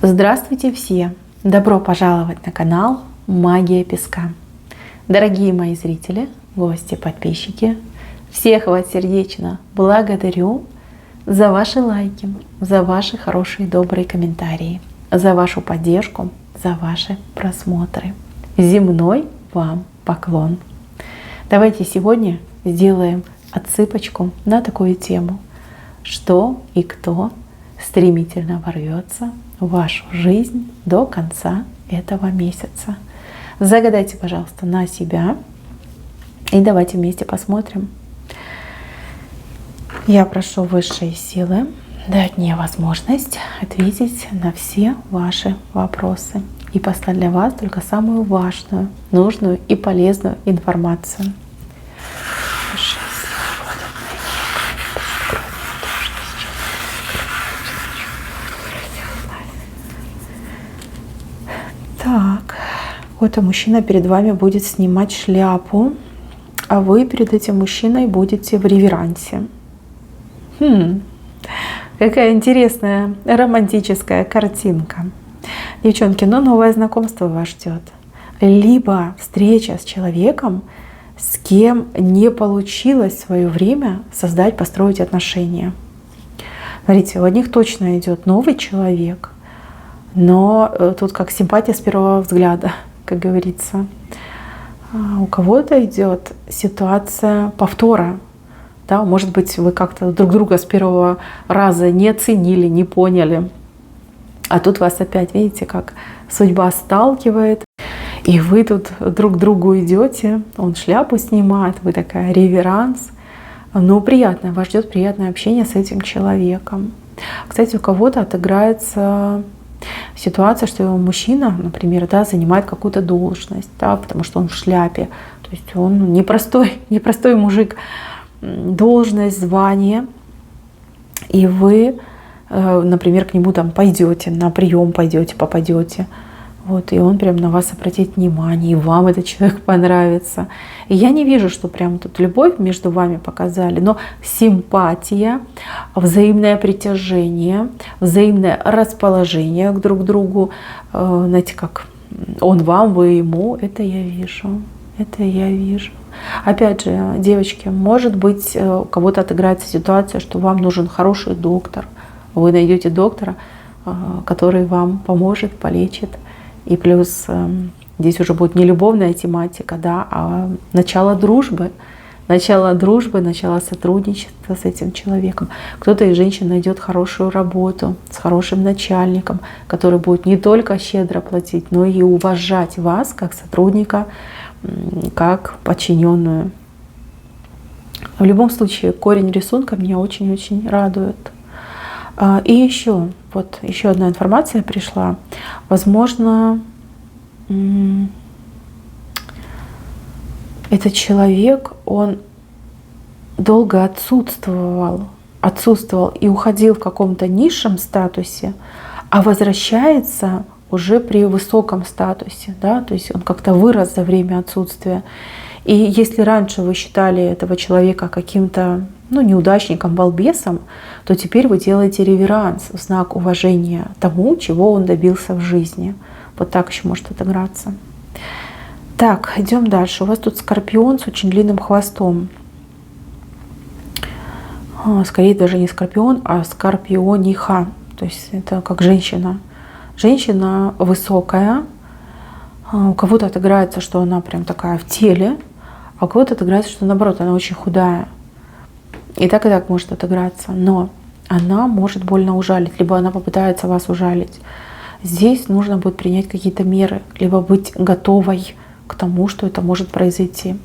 Здравствуйте все! Добро пожаловать на канал Магия Песка. Дорогие мои зрители, гости, подписчики, всех вас сердечно благодарю за ваши лайки, за ваши хорошие добрые комментарии, за вашу поддержку, за ваши просмотры. Земной вам поклон! Давайте сегодня сделаем отсыпочку на такую тему, что и кто стремительно ворвется в вашу жизнь до конца этого месяца. Загадайте, пожалуйста, на себя и давайте вместе посмотрим. Я прошу высшие силы дать мне возможность ответить на все ваши вопросы и послать для вас только самую важную, нужную и полезную информацию. Так, какой-то мужчина перед вами будет снимать шляпу, а вы перед этим мужчиной будете в реверансе. Какая интересная романтическая картинка. Девчонки, но новое знакомство вас ждет. Либо встреча с человеком, с кем не получилось в свое время создать, построить отношения. Смотрите, у одних точно идет новый человек, но тут как симпатия с первого взгляда, как говорится. У кого-то идет ситуация повтора. Да? Может быть, вы как-то друг друга с первого раза не оценили, не поняли. А тут вас опять, видите, как судьба сталкивает. И вы тут друг к другу идете, он шляпу снимает, вы такая реверанс. Ну, приятно, вас ждет приятное общение с этим человеком. Кстати, у кого-то отыграется ситуация, что мужчина, например, да, занимает какую-то должность, да, потому что он в шляпе. То есть он непростой мужик. Должность, звание. И вы, например, к нему там пойдете, на прием пойдете, попадете. Вот, и он прям на вас обратит внимание, и вам этот человек понравится. И я не вижу, что прям тут любовь между вами показали, но симпатия, взаимное притяжение, взаимное расположение друг к другу, знаете, как он вам, вы ему, это я вижу, это я вижу. Опять же, девочки, может быть, у кого-то отыграется ситуация, что вам нужен хороший доктор, вы найдете доктора, который вам поможет, полечит. И плюс здесь уже будет не любовная тематика, да, а начало дружбы, начало сотрудничества с этим человеком. Кто-то из женщин найдет хорошую работу с хорошим начальником, который будет не только щедро платить, но и уважать вас как сотрудника, как подчиненную. В любом случае, корень рисунка меня очень-очень радует. И еще одна информация пришла. Возможно, этот человек, он долго отсутствовал и уходил в каком-то низшем статусе, а возвращается уже при высоком статусе, да, то есть он как-то вырос за время отсутствия. И если раньше вы считали этого человека каким-то неудачником, балбесом, то теперь вы делаете реверанс в знак уважения тому, чего он добился в жизни. Вот так еще может отыграться. Так, идем дальше. У вас тут скорпион с очень длинным хвостом. Скорее даже не скорпион, а скорпиониха. То есть это как женщина. Женщина высокая. У кого-то отыграется, что она прям такая в теле, а у кого-то отыграется, что наоборот, она очень худая. И так может отыграться. Но она может больно ужалить, либо она попытается вас ужалить. Здесь нужно будет принять какие-то меры, либо быть готовой к тому, что это может произойти.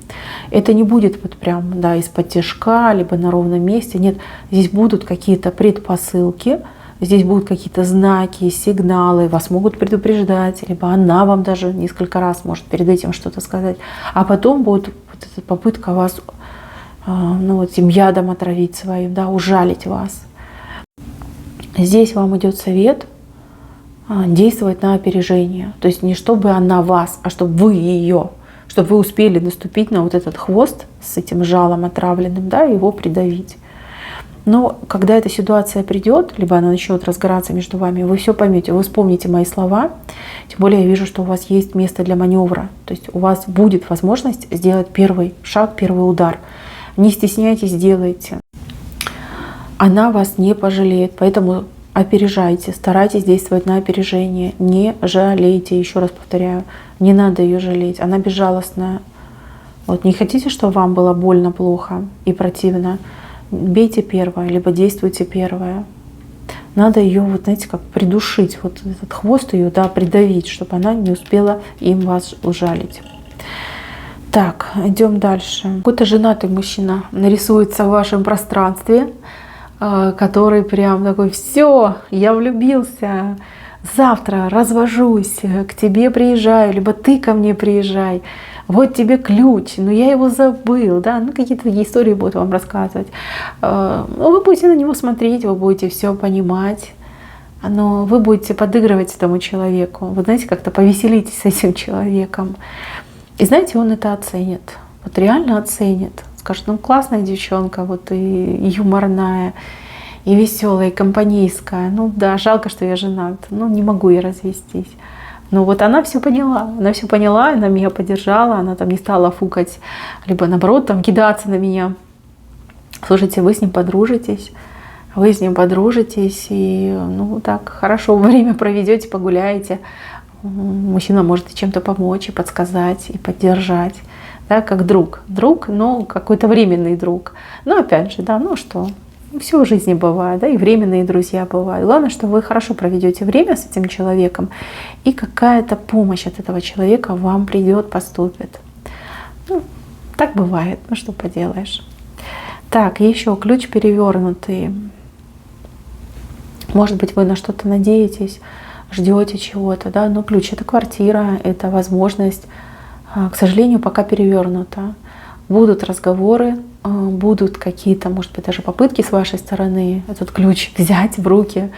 Это не будет вот прям из-под тишка, либо на ровном месте. Нет, здесь будут какие-то предпосылки, здесь будут какие-то знаки, сигналы, вас могут предупреждать, либо она вам даже несколько раз может перед этим что-то сказать. А потом будет вот эта попытка вас этим ядом отравить своим, ужалить вас. Здесь вам идет совет действовать на опережение. То есть не чтобы она вас, а чтобы вы ее, чтобы вы успели наступить на вот этот хвост с этим жалом отравленным, его придавить. Но когда эта ситуация придет, либо она начнет разгораться между вами, вы все поймете, вы вспомните мои слова. Тем более я вижу, что у вас есть место для маневра. То есть у вас будет возможность сделать первый шаг, первый удар. Не стесняйтесь, делайте. Она вас не пожалеет, поэтому опережайте, старайтесь действовать на опережение. Не жалейте, еще раз повторяю, не надо ее жалеть. Она безжалостная. Вот не хотите, чтобы вам было больно, плохо и противно? Бейте первое, либо действуйте первое. Надо ее, вот знаете, как придушить, вот этот хвост ее, да, придавить, чтобы она не успела им вас ужалить. Так, идем дальше. Какой-то женатый мужчина нарисуется в вашем пространстве, который прям такой: все, я влюбился, завтра развожусь, к тебе приезжаю, либо ты ко мне приезжай. Вот тебе ключ, но я его забыл, да, ну какие-то такие истории будут вам рассказывать. Вы будете на него смотреть, вы будете все понимать, но вы будете подыгрывать этому человеку. Вы знаете, как-то повеселитесь с этим человеком. И знаете, он это оценит, вот реально оценит. Скажет: ну классная девчонка, вот и юморная, и веселая, и компанейская. Ну да, жалко, что я женат, ну не могу я развестись. Но вот она все поняла, она меня поддержала, она там не стала фукать, либо наоборот там кидаться на меня. Слушайте, вы с ним подружитесь, и ну так хорошо время проведете, погуляете. Мужчина может чем-то помочь, и подсказать, и поддержать, да, как друг, но какой-то временный друг. Но опять же, да, ну что, все в жизни бывает, да, и временные друзья бывают. Главное, что вы хорошо проведете время с этим человеком, и какая-то помощь от этого человека вам придет, поступит. Ну, так бывает, ну что поделаешь. Так, еще ключ перевернутый. Может быть, вы на что-то надеетесь, ждете чего-то, да, но ключ — это квартира, это возможность, к сожалению, пока перевернута. Будут разговоры, будут какие-то, может быть, даже попытки с вашей стороны этот ключ взять в руки,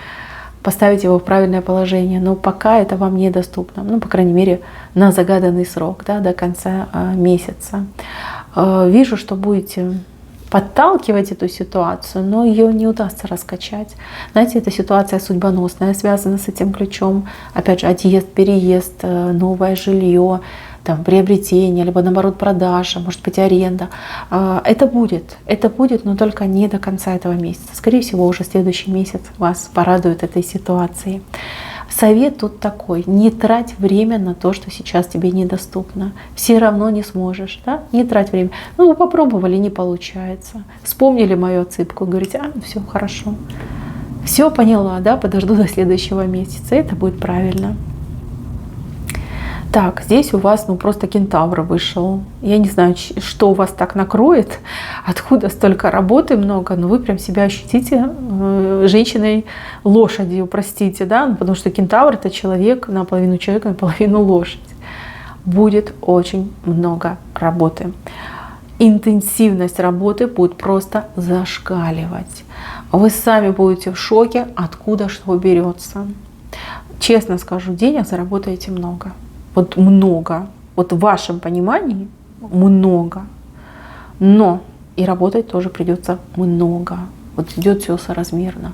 поставить его в правильное положение, но пока это вам недоступно, ну, по крайней мере, на загаданный срок, да, до конца месяца. Вижу, что будете подталкивать эту ситуацию, но ее не удастся раскачать. Знаете, эта ситуация судьбоносная, связана с этим ключом. Опять же, отъезд, переезд, новое жилье, там, приобретение, либо наоборот продажа, может быть аренда. Это будет, но только не до конца этого месяца. Скорее всего, уже следующий месяц вас порадует этой ситуацией. Совет тут такой: не трать время на то, что сейчас тебе недоступно. Все равно не сможешь, да? Не трать время. Ну, вы попробовали, не получается. Вспомнили мою отсыпку, говорите: все хорошо. Все поняла, да, подожду до следующего месяца. Это будет правильно. Так, здесь у вас просто кентавр вышел. Я не знаю, что у вас так накроет, откуда столько работы много, но вы прям себя ощутите женщиной-лошадью, простите, да, потому что кентавр — это человек, наполовину человек, наполовину лошадь. Будет очень много работы. Интенсивность работы будет просто зашкаливать. Вы сами будете в шоке, откуда что берется. Честно скажу, денег заработаете много. Вот много, вот в вашем понимании много, но и работать тоже придется много. Вот идет все соразмерно.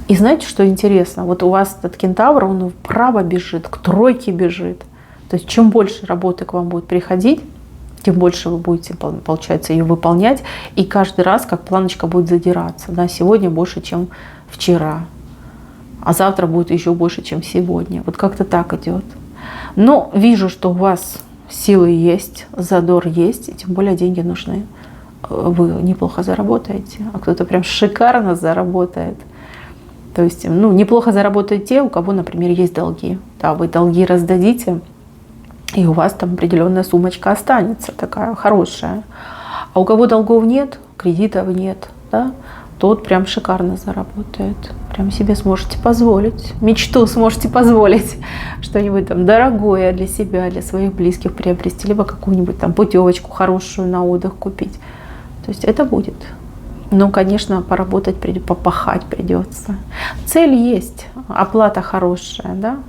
И знаете, что интересно? Вот у вас этот кентавр, он вправо бежит, к тройке бежит. То есть чем больше работы к вам будет приходить, тем больше вы будете, получается, ее выполнять. И каждый раз как планочка будет задираться. Да, сегодня больше, чем вчера, а завтра будет еще больше, чем сегодня. Вот как-то так идет. Но вижу, что у вас силы есть, задор есть, и тем более деньги нужны. Вы неплохо заработаете, а кто-то прям шикарно заработает. То есть, ну, неплохо заработают те, у кого, например, есть долги. Да, вы долги раздадите, и у вас там определенная суммочка останется, такая хорошая. А у кого долгов нет, кредитов нет, да, тот прям шикарно заработает. Прям себе сможете позволить, мечту сможете позволить, что-нибудь там дорогое для себя, для своих близких приобрести, либо какую-нибудь там путевочку хорошую на отдых купить. То есть это будет. Но, конечно, поработать, попахать придется. Цель есть, оплата хорошая, да?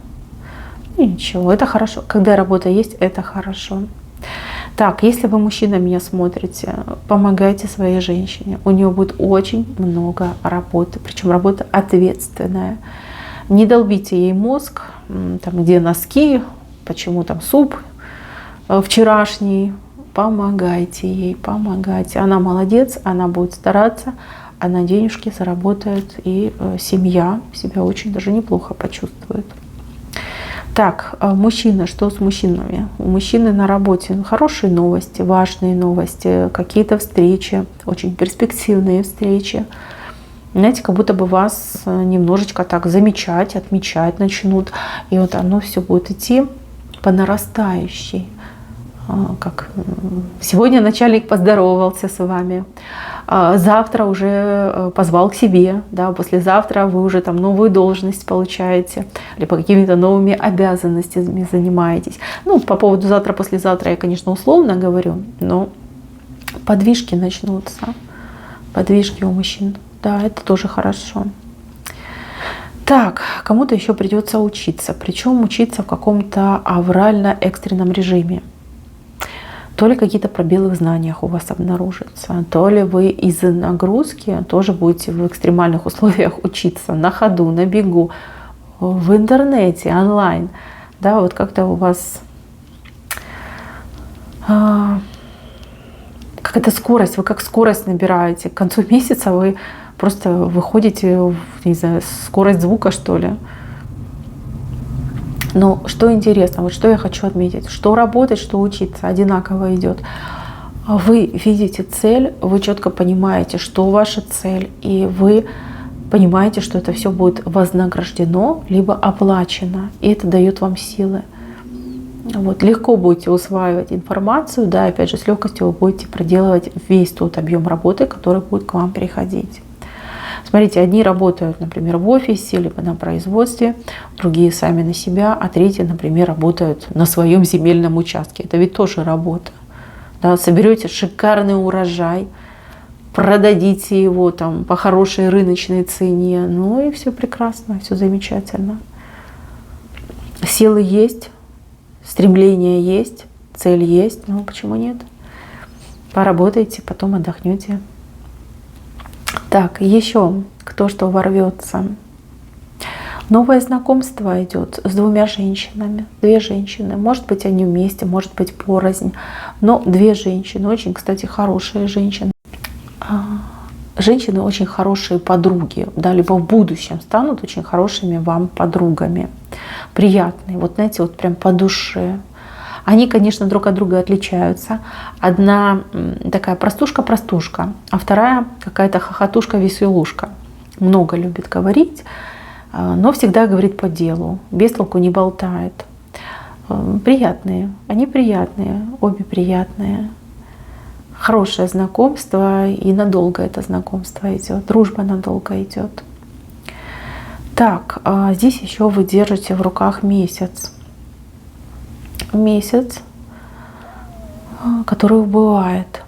И ничего, это хорошо. Когда работа есть, это хорошо. Так, если вы, мужчина, меня смотрите, помогайте своей женщине. У нее будет очень много работы, причем работа ответственная. Не долбите ей мозг, там, где носки, почему там суп вчерашний. Помогайте ей, помогайте. Она молодец, она будет стараться, она денежки заработает, и семья себя очень даже неплохо почувствует. Так, мужчина, что с мужчинами? У мужчины на работе хорошие новости, важные новости, какие-то встречи, очень перспективные встречи. Знаете, как будто бы вас немножечко так замечать, отмечать начнут. И вот оно все будет идти по нарастающей. Как сегодня начальник поздоровался с вами, завтра уже позвал к себе, да, послезавтра вы уже там новую должность получаете, либо какими-то новыми обязанностями занимаетесь. Ну, по поводу завтра, послезавтра я, конечно, условно говорю, но подвижки начнутся, подвижки у мужчин, да, это тоже хорошо. Так, кому-то еще придется учиться, причем учиться в каком-то аврально-экстренном режиме. То ли какие-то пробелы в знаниях у вас обнаружатся, то ли вы из-за нагрузки тоже будете в экстремальных условиях учиться на ходу, на бегу, в интернете, онлайн. Да, вот как-то у вас какая-то скорость, вы как скорость набираете. К концу месяца вы просто выходите в, не знаю, скорость звука, что ли. Но что интересно, вот что я хочу отметить, что работать, что учиться одинаково идет. Вы видите цель, вы четко понимаете, что ваша цель, и вы понимаете, что это все будет вознаграждено, либо оплачено, и это дает вам силы. Вот, легко будете усваивать информацию, да, опять же, с легкостью вы будете проделывать весь тот объем работы, который будет к вам приходить. Смотрите, одни работают, например, в офисе, либо на производстве, другие сами на себя, а третьи, например, работают на своем земельном участке. Это ведь тоже работа. Да, соберете шикарный урожай, продадите его там по хорошей рыночной цене, ну и все прекрасно, все замечательно. Силы есть, стремление есть, цель есть, ну почему нет? Поработайте, потом отдохнете. Так, еще кто что ворвется. Новое знакомство идет с двумя женщинами. Две женщины. Может быть, они вместе, может быть, порознь. Но две женщины. Очень, кстати, хорошие женщины. Женщины очень хорошие подруги. Да, либо в будущем станут очень хорошими вам подругами. Приятные. Вот знаете, вот прям по душе. Они, конечно, друг от друга отличаются. Одна такая простушка-простушка, а вторая какая-то хохотушка-веселушка. Много любит говорить, но всегда говорит по делу, без толку не болтает. Приятные, они приятные, обе приятные. Хорошее знакомство, и надолго это знакомство идет, дружба надолго идет. Так, здесь еще вы держите в руках месяц. Месяц, который убывает.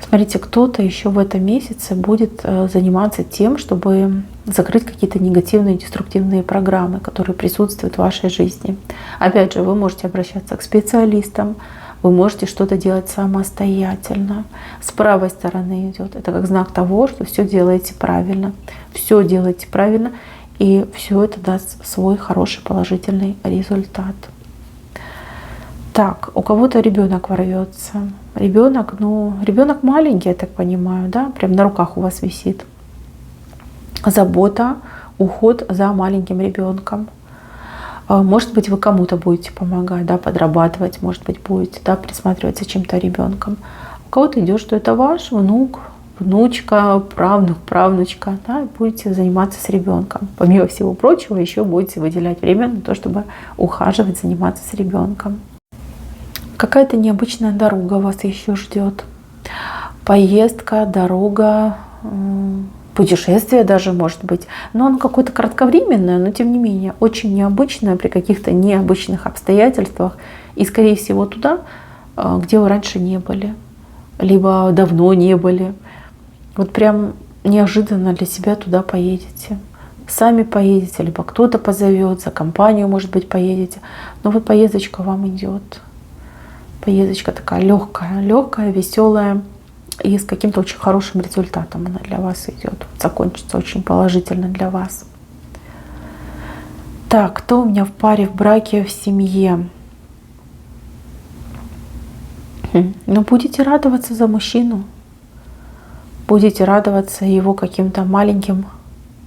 Смотрите, кто-то еще в этом месяце будет заниматься тем, чтобы закрыть какие-то негативные, деструктивные программы, которые присутствуют в вашей жизни. Опять же, вы можете обращаться к специалистам, вы можете что-то делать самостоятельно. С правой стороны идет. Это как знак того, что все делаете правильно. Все делаете правильно, и все это даст свой хороший положительный результат. Так, у кого-то ребенок ворвется. Ребенок, ну, ребенок маленький, я так понимаю, да, прям на руках у вас висит. Забота, уход за маленьким ребенком. Может быть, вы кому-то будете помогать, да, подрабатывать, может быть, будете, да, присматривать за чем-то ребенком. У кого-то идет, что это ваш внук, внучка, правнук, правнучка, да, и будете заниматься с ребенком. Помимо всего прочего, еще будете выделять время на то, чтобы ухаживать, заниматься с ребенком. Какая-то необычная дорога вас еще ждет. Поездка, дорога, путешествие даже может быть. Но оно какое-то кратковременное, но тем не менее очень необычное при каких-то необычных обстоятельствах. И скорее всего туда, где вы раньше не были. Либо давно не были. Вот прям неожиданно для себя туда поедете. Сами поедете, либо кто-то позовет, за компанию, может быть, поедете. Но вот поездочка вам идет. Поездочка такая легкая, легкая, веселая и с каким-то очень хорошим результатом она для вас идет. Закончится очень положительно для вас. Так, кто у меня в паре, в браке, в семье? Ну, будете радоваться за мужчину. Будете радоваться его каким-то маленьким,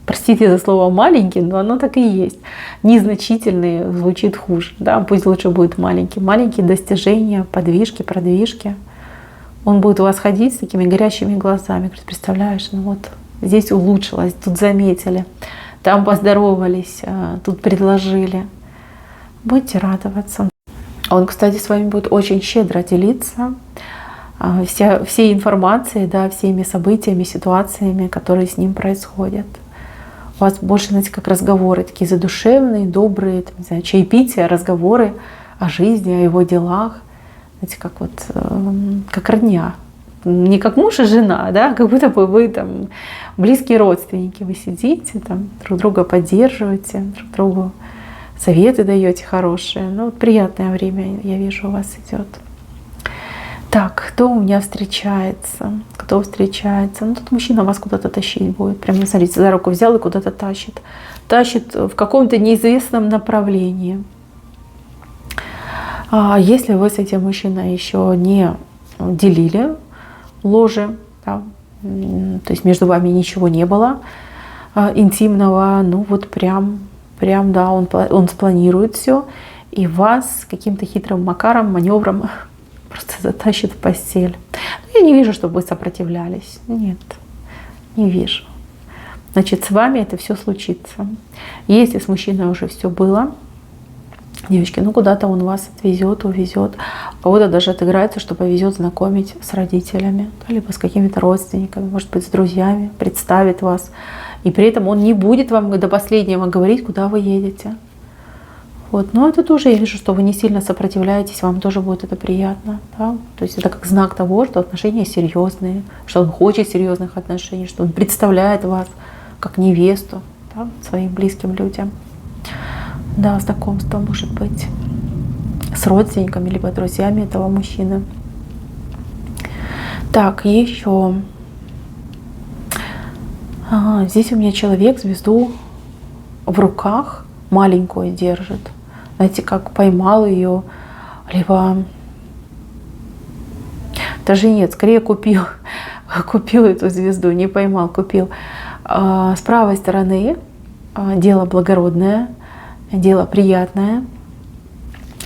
простите за слово маленький, но оно так и есть. Незначительный звучит хуже. Да? Пусть лучше будет маленький. Маленькие достижения, подвижки, продвижки. Он будет у вас ходить с такими горящими глазами. Говорит, представляешь, ну вот здесь улучшилось, тут заметили, там поздоровались, тут предложили. Будете радоваться. Он, кстати, с вами будет очень щедро делиться всей информацией, да, всеми событиями, ситуациями, которые с ним происходят. У вас больше, знаете, как разговоры такие задушевные, добрые, там, не знаю, чаепития, разговоры о жизни, о его делах. Знаете, как вот, как родня. Не как муж и жена, да, как будто бы вы там близкие родственники. Вы сидите, там, друг друга поддерживаете, друг другу советы даете хорошие. Ну, вот приятное время, я вижу, у вас идет. Так, кто у меня встречается? Кто встречается? Ну, тут мужчина вас куда-то тащить будет. Прям, смотрите, за руку взял и куда-то тащит. Тащит в каком-то неизвестном направлении. А если вы с этим мужчиной еще не делили ложе, да, то есть между вами ничего не было интимного, ну вот прям да, он спланирует все и вас каким-то хитрым макаром, маневром просто затащит в постель. Я не вижу, чтобы вы сопротивлялись. Нет, не вижу. Значит, с вами это все случится. Если с мужчиной уже все было, девочки, ну куда-то он вас отвезет, увезет. А кого-то даже отыграется, что повезет знакомить с родителями, либо с какими-то родственниками, может быть, с друзьями, представит вас. И при этом он не будет вам до последнего говорить, куда вы едете. Вот. Но это тоже, я вижу, что вы не сильно сопротивляетесь, вам тоже будет это приятно. Да? То есть это как знак того, что отношения серьезные, что он хочет серьезных отношений, что он представляет вас как невесту, да, своим близким людям. Да, знакомство может быть с родственниками, либо друзьями этого мужчины. Так, еще. Здесь у меня человек звезду в руках маленькую держит. Знаете, как поймал ее, либо даже нет, скорее купил эту звезду, не поймал, купил. С правой стороны дело благородное, дело приятное.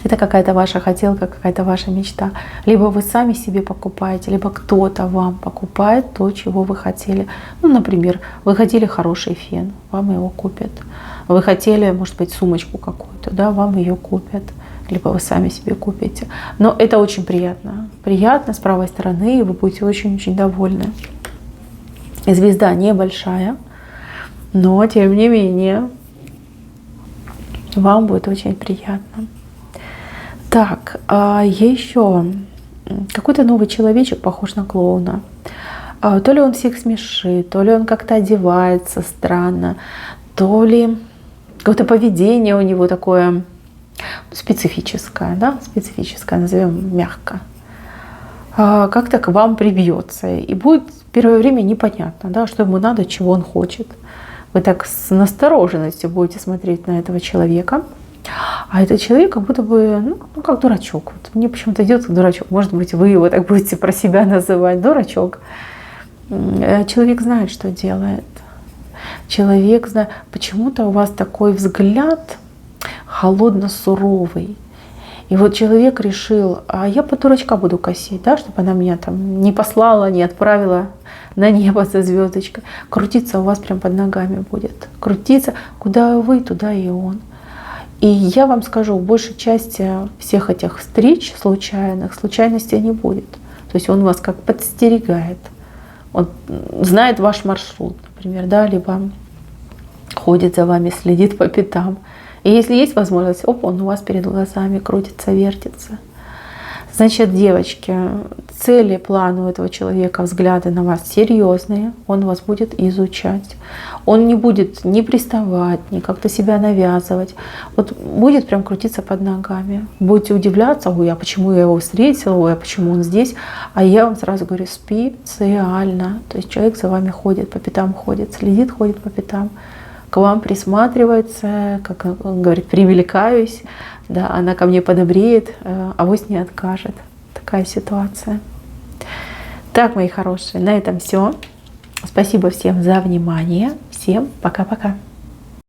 Это какая-то ваша хотелка, какая-то ваша мечта. Либо вы сами себе покупаете, либо кто-то вам покупает то, чего вы хотели. Ну, например, вы хотели хороший фен, вам его купят. Вы хотели, может быть, сумочку какую-то, да, вам ее купят. Либо вы сами себе купите. Но это очень приятно. Приятно с правой стороны, и вы будете очень-очень довольны. И звезда небольшая, но тем не менее вам будет очень приятно. Так, еще какой-то новый человечек похож на клоуна. То ли он всех смешит, то ли он как-то одевается странно, то ли какое-то поведение у него такое специфическое, да, специфическое, назовем мягко. Как-то к вам прибьется. И будет первое время непонятно, да, что ему надо, чего он хочет. Вы так с настороженностью будете смотреть на этого человека. А этот человек как будто бы, ну как дурачок. Вот мне почему-то идет как дурачок. Может быть, вы его так будете про себя называть. Дурачок. Человек знает, что делает. Человек знает. Почему-то у вас такой взгляд холодно-суровый. И вот человек решил, а я по дурачка буду косить, да, чтобы она меня там не послала, не отправила на небо со звездочкой. Крутиться у вас прям под ногами будет. Крутиться, куда вы, туда и он. И я вам скажу, в большей части всех этих встреч случайных, случайностей не будет. То есть он вас как подстерегает. Он знает ваш маршрут, например, да, либо ходит за вами, следит по пятам. И если есть возможность, оп, он у вас перед глазами крутится, вертится. Значит, девочки, цели, планы у этого человека, взгляды на вас серьезные, он вас будет изучать. Он не будет ни приставать, ни как-то себя навязывать. Вот будет прям крутиться под ногами. Будете удивляться, ой, а почему я его встретила, ой, а почему он здесь? А я вам сразу говорю, специально. То есть человек за вами ходит, по пятам ходит, следит, ходит по пятам. К вам присматривается, как он говорит, привлекаюсь, да, она ко мне подобреет, авось не откажет. Такая ситуация. Так, мои хорошие, на этом все. Спасибо всем за внимание. Всем пока-пока.